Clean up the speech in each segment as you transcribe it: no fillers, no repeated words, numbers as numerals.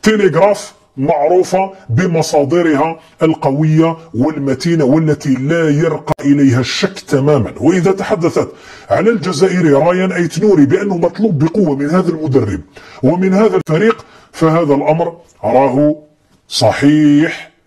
تيليغراف معروفة بمصادرها القوية والمتينة والتي لا يرقى إليها الشك تماما. وإذا تحدثت على الجزائري رايان أيت-نوري بأنه مطلوب بقوة من هذا المدرب ومن هذا الفريق، فهذا الأمر راه صحيح.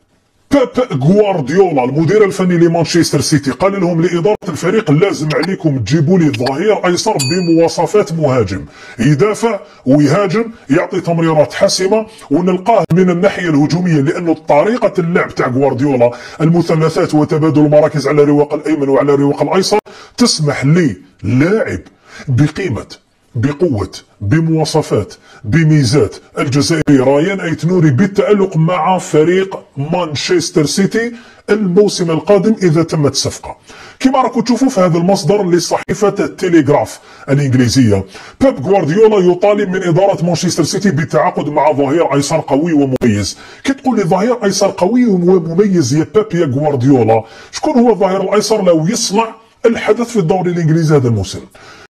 بيب غوارديولا المدير الفني لمانشستر سيتي قال لهم لإدارة الفريق لازم عليكم تجيبوا لي ظهير أيسر بمواصفات مهاجم، يدافع ويهاجم، يعطي تمريرات حاسمة ونلقاه من الناحية الهجومية، لأنه طريقة اللعب تاع غوارديولا المثلثات وتبادل المراكز على الرواق الأيمن وعلى الرواق الأيسر تسمح لي لاعب بقيمة بقوة بمواصفات بميزات الجزائري رايان أيت-نوري بالتألق مع فريق مانشستر سيتي الموسم القادم إذا تمت الصفقة. كما راكم تشوفوا في هذا المصدر لصحيفة التليغراف الإنجليزية، بيب غوارديولا يطالب من إدارة مانشستر سيتي بالتعاقد مع ظهير أيسر قوي ومميز. كي تقول لي ظهير أيسر قوي ومميز يا بيب يا غوارديولا، شكون هو الظهير الأيسر لو يصنع الحدث في الدوري الإنجليزي هذا الموسم؟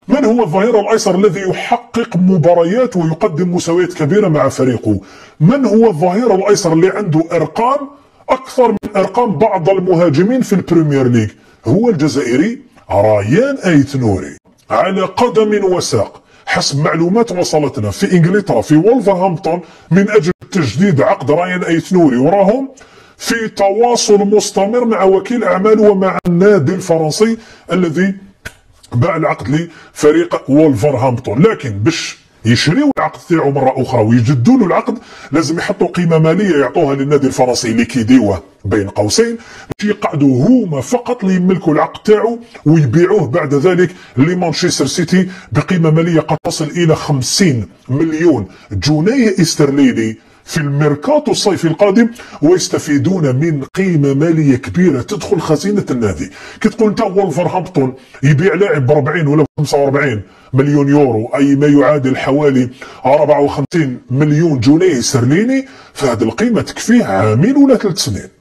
من هو الظهير الأيسر الذي يحقق مباريات ويقدم مستويات كبيرة مع فريقه؟ من هو الظهير الأيسر اللي عنده أرقام أكثر من أرقام بعض المهاجمين في البريمير ليج؟ هو الجزائري رايان أيت-نوري. على قدم وساق حسب معلومات وصلتنا في إنجلترا في وولفرهامبتون من أجل تجديد عقد رايان أيت-نوري، وراهم في تواصل مستمر مع وكيل أعماله ومع النادي الفرنسي الذي باع العقد لفريق وولفرهامبتون. لكن باش يشريوا العقد تاعو مره اخرى ويجدوا له العقد لازم يحطوا قيمه ماليه يعطوها للنادي الفرنسي اللي كيديوه بين قوسين باش يقعدوا هما فقط اللي يملكوا العقد تاعو ويبيعوه بعد ذلك لمانشستر سيتي بقيمه ماليه قد تصل الى 50 مليون جنيه استرليني في الميركاتو الصيفي القادم، ويستفيدون من قيمة مالية كبيرة تدخل خزينة النادي. كي تقول انت وولفرهامبتون يبيع لاعب ب 40 ولا 45 مليون يورو، أي ما يعادل حوالي 54 مليون جنيه استرليني، فهذه القيمة تكفيه عامين ولا 3 سنين.